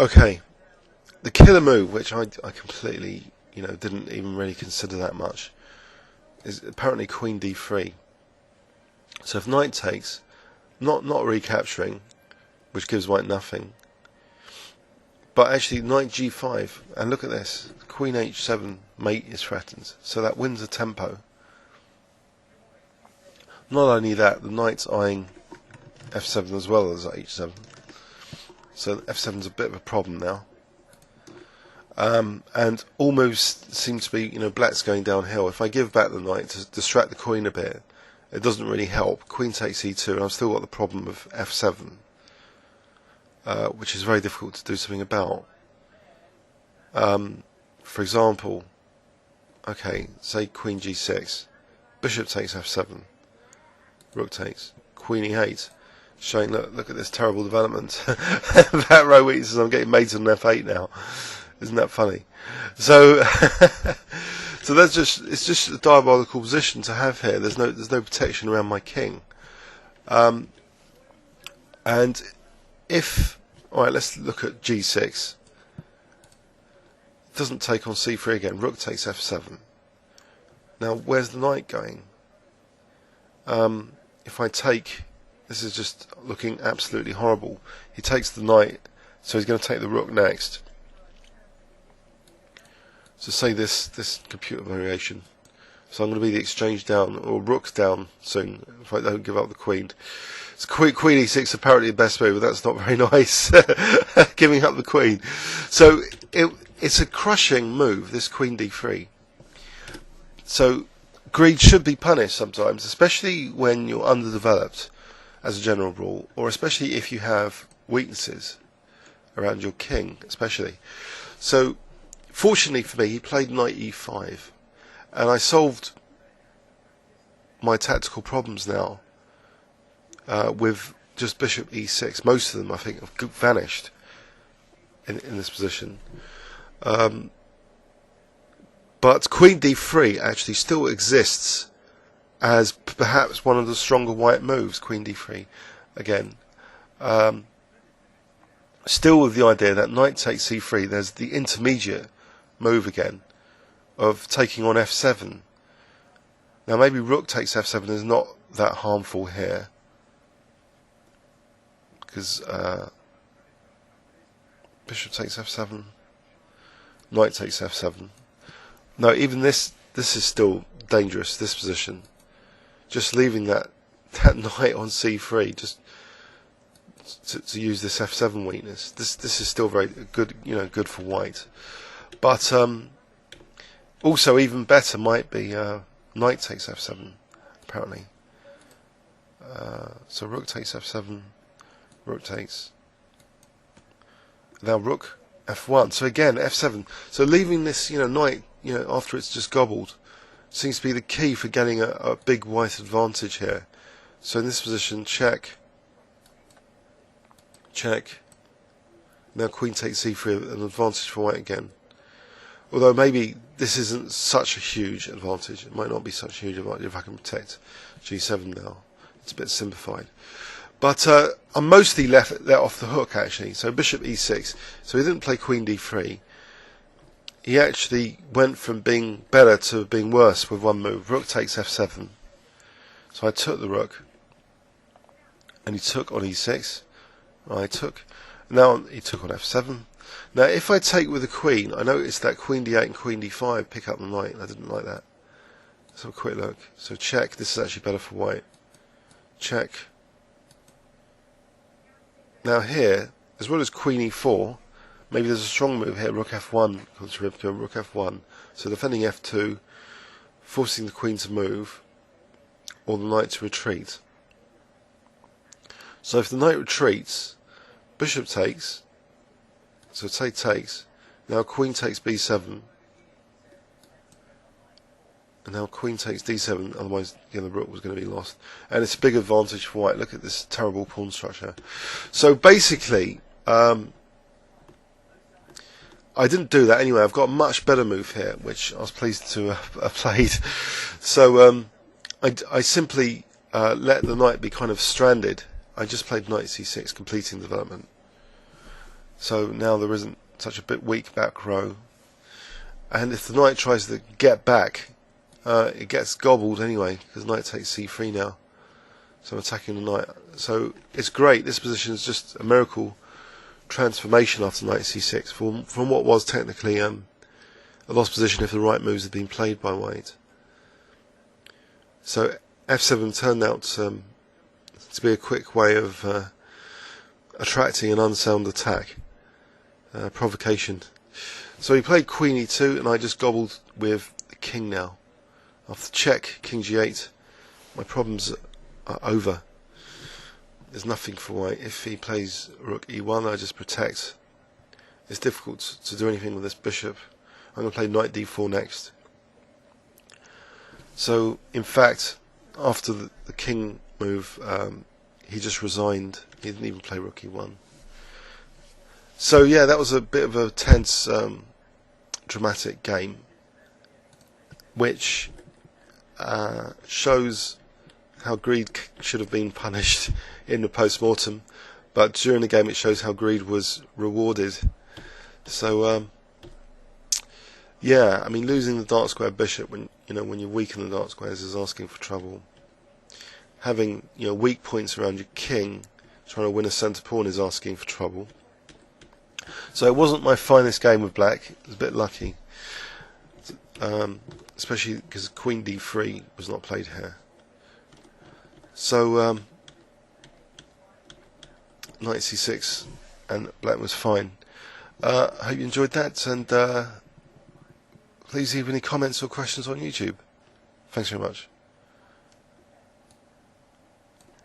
Okay, the killer move, which I completely, didn't even really consider that much, is apparently Queen D3. So if knight takes, not recapturing, which gives white nothing, but actually knight G5, and look at this, Queen H7 mate is threatened, so that wins the tempo. Not only that, the knight's eyeing F7 as well as H7, so F7's a bit of a problem now. And all moves seem to be, black's going downhill. If I give back the knight to distract the queen a bit, it doesn't really help. Queen takes E2, and I've still got the problem of F7, which is very difficult to do something about. For example, okay, say Queen G6, Bishop takes F7, Rook takes, Queen E8, showing, look at this terrible development. That row weaknesses, I'm getting mated on F8 now. Isn't that funny? So, so it's just a diabolical position to have here. There's no protection around my king. And alright, let's look at G6. It doesn't take on C3 again. Rook takes F7. Now, where's the knight going? If I take, this is just looking absolutely horrible. He takes the knight, so he's going to take the rook next. So say this computer variation. So I'm going to be the exchange down, or rook down soon, if I don't give up the queen. So Queen E6 apparently the best move, but that's not very nice. Giving up the queen. So it's a crushing move, this Queen D3. So greed should be punished sometimes, especially when you're underdeveloped, as a general rule, or especially if you have weaknesses around your king, especially. So fortunately for me, he played knight E5, and I solved my tactical problems now with just bishop E6. Most of them, I think, have vanished in this position. But Queen D3 actually still exists as perhaps one of the stronger white moves, Queen D3, again. Still with the idea that knight takes C3, there's the intermediate move again of taking on F7. Now maybe rook takes F7 is not that harmful here, because bishop takes F7, knight takes F7. No, even this is still dangerous, this position. Just leaving that knight on C3, just to use this F7 weakness. This is still very good, good for white. But also even better might be knight takes F7, apparently. So rook takes F7, rook takes. Now rook F1. So again F7. So leaving this, knight, after it's just gobbled, seems to be the key for getting a big white advantage here. So in this position, check. Now queen takes C3, an advantage for white again. Although maybe this isn't such a huge advantage. It might not be such a huge advantage if I can protect G7 now. It's a bit simplified. But I'm mostly let off the hook, actually. So bishop E6. So he didn't play Queen D3. He actually went from being better to being worse with one move. Rook takes F7. So I took the rook. And he took on E6. I took. Now he took on F7. Now if I take with the queen, I noticed that Queen D8 and Queen D5 pick up the knight. I didn't like that. Let's have a quick look. So check. This is actually better for white. Check. Now here, as well as Queen E4, maybe there's a strong move here. Rook F1, Rook F1. So defending F2, forcing the queen to move, or the knight to retreat. So if the knight retreats, bishop takes. So say takes. Now queen takes B7. And now queen takes D7, otherwise the rook was going to be lost. And it's a big advantage for white. Look at this terrible pawn structure. So basically, I didn't do that anyway. I've got a much better move here, which I was pleased to have played. So I simply let the knight be kind of stranded. I just played knight C6, completing the development. So now there isn't such a bit weak back row. And if the knight tries to get back, it gets gobbled anyway, because knight takes c3 now. So I'm attacking the knight. So it's great. This position is just a miracle transformation after knight c6 from what was technically a lost position if the right moves had been played by white. So f7 turned out to be a quick way of attracting an unsound attack, provocation. So he played queen e2, and I just gobbled with the king now. After check, king g8, my problems are over. There's nothing for white. If he plays rook e1, I just protect. It's difficult to do anything with this bishop. I'm going to play knight d4 next. So, in fact, after the king move, he just resigned. He didn't even play rook e1. So, yeah, that was a bit of a tense, dramatic game, which shows how greed should have been punished in the post-mortem, but during the game it shows how greed was rewarded. So yeah, I mean, losing the dark square bishop when you weaken the dark squares is asking for trouble. Having weak points around your king, trying to win a centre pawn, is asking for trouble. So it wasn't my finest game with black. It was a bit lucky, especially because queen d3 was not played here. So knight c6 and black was fine. I hope you enjoyed that, and please leave any comments or questions on YouTube. Thanks very much.